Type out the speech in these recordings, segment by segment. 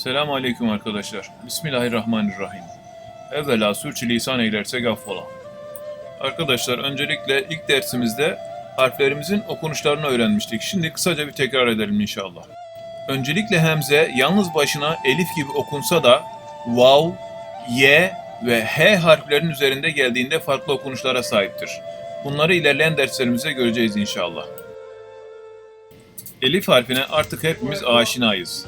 Selamun Aleyküm arkadaşlar. Bismillahirrahmanirrahim. Evvela sürçülisan eylersek affola. Arkadaşlar öncelikle ilk dersimizde harflerimizin okunuşlarını öğrenmiştik. Şimdi kısaca bir tekrar edelim inşallah. Öncelikle hemze yalnız başına elif gibi okunsa da vav, ye ve h harflerin üzerinde geldiğinde farklı okunuşlara sahiptir. Bunları ilerleyen derslerimizde göreceğiz inşallah. Elif harfine artık hepimiz aşinayız.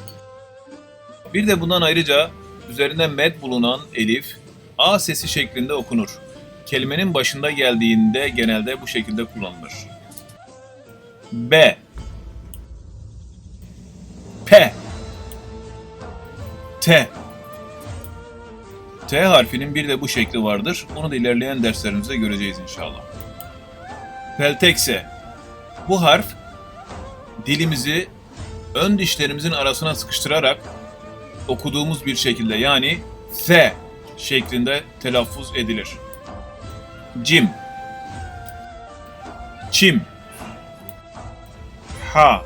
Bir de bundan ayrıca üzerinde med bulunan elif, a sesi şeklinde okunur. Kelimenin başında geldiğinde genelde bu şekilde kullanılır. B, P, T. T harfinin bir de bu şekli vardır. Onu da ilerleyen derslerimizde göreceğiz inşallah. Peltekse. Bu harf dilimizi ön dişlerimizin arasına sıkıştırarak okuduğumuz bir şekilde yani F şeklinde telaffuz edilir. Cim, çim, ha,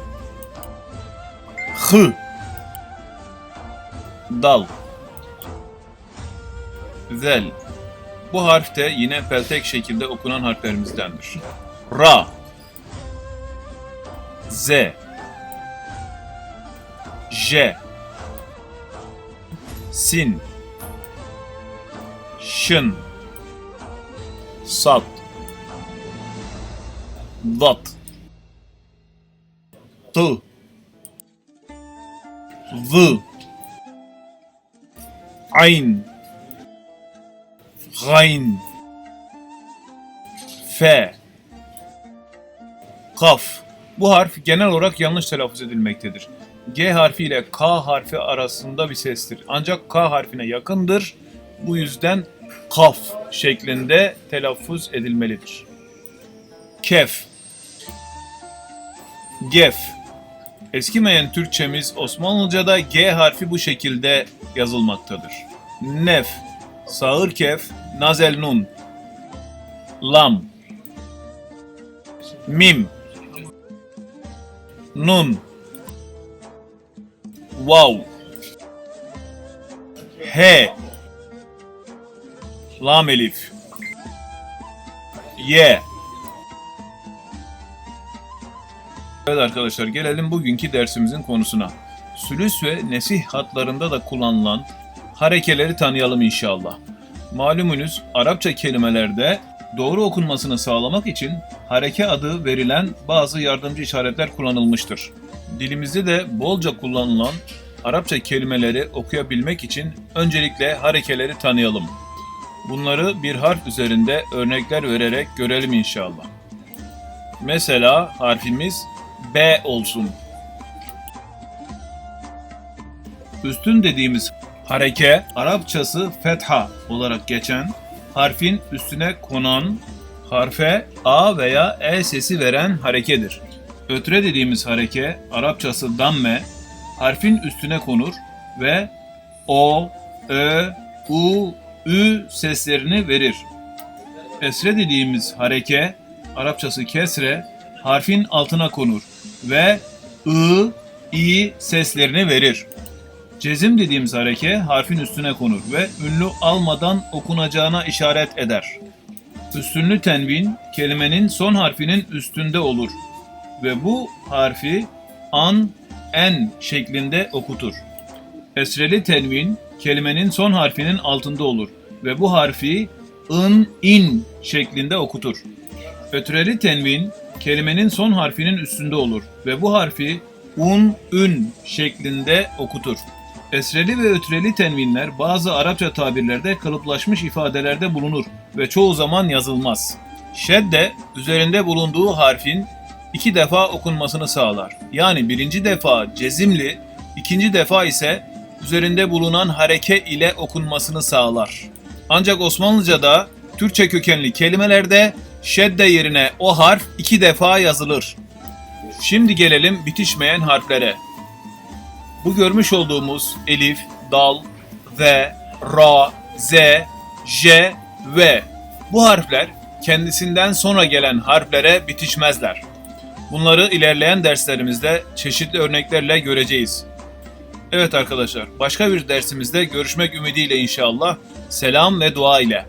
hı, dal, zel. Bu harf de yine peltek şekilde okunan harflerimizdendir. Ra, Z, J, Sin, Şın, Sat, Dat, T, Z, Ayn, Gayn, F, Kaf. Bu harf genel olarak yanlış telaffuz edilmektedir. G harfi ile K harfi arasında bir sestir. Ancak K harfine yakındır. Bu yüzden kaf şeklinde telaffuz edilmelidir. Kef, Gef. Eskimeyen Türkçemiz Osmanlıca'da G harfi bu şekilde yazılmaktadır. Nef, sağır kef, nazel nun. Lam, mim, nun, vav, he, lam elif, ye. Evet arkadaşlar, gelelim bugünkü dersimizin konusuna. Sülüs ve nesih hatlarında da kullanılan harekeleri tanıyalım inşallah. Malumunuz Arapça kelimelerde doğru okunmasını sağlamak için hareke adı verilen bazı yardımcı işaretler kullanılmıştır. Dilimizde de bolca kullanılan Arapça kelimeleri okuyabilmek için öncelikle harekeleri tanıyalım. Bunları bir harf üzerinde örnekler vererek görelim inşallah. Mesela harfimiz B olsun. Üstün dediğimiz hareke Arapçası fetha olarak geçen, harfin üstüne konan, harfe A veya E sesi veren harekedir. Ötre dediğimiz hareke Arapçası damme, harfin üstüne konur ve O, Ö, U, Ü seslerini verir. Esre dediğimiz hareke Arapçası kesre, harfin altına konur ve I, İ seslerini verir. Cezim dediğimiz hareke harfin üstüne konur ve ünlü almadan okunacağına işaret eder. Üstünlü tenvin kelimenin son harfinin üstünde olur ve bu harfi an, en şeklinde okutur. Esreli tenvin kelimenin son harfinin altında olur ve bu harfi ın, in şeklinde okutur. Ötreli tenvin kelimenin son harfinin üstünde olur ve bu harfi un, ün şeklinde okutur. Esreli ve ötreli tenvinler bazı Arapça tabirlerde kalıplaşmış ifadelerde bulunur ve çoğu zaman yazılmaz. Şedde üzerinde bulunduğu harfin iki defa okunmasını sağlar. Yani birinci defa cezimli, ikinci defa ise üzerinde bulunan hareke ile okunmasını sağlar. Ancak Osmanlıca'da Türkçe kökenli kelimelerde şedde yerine o harf iki defa yazılır. Şimdi gelelim bitişmeyen harflere. Bu görmüş olduğumuz elif, dal, z, ra, z, j, v. Bu harfler kendisinden sonra gelen harflere bitişmezler. Bunları ilerleyen derslerimizde çeşitli örneklerle göreceğiz. Evet arkadaşlar, başka bir dersimizde görüşmek ümidiyle inşallah. Selam ve dua ile.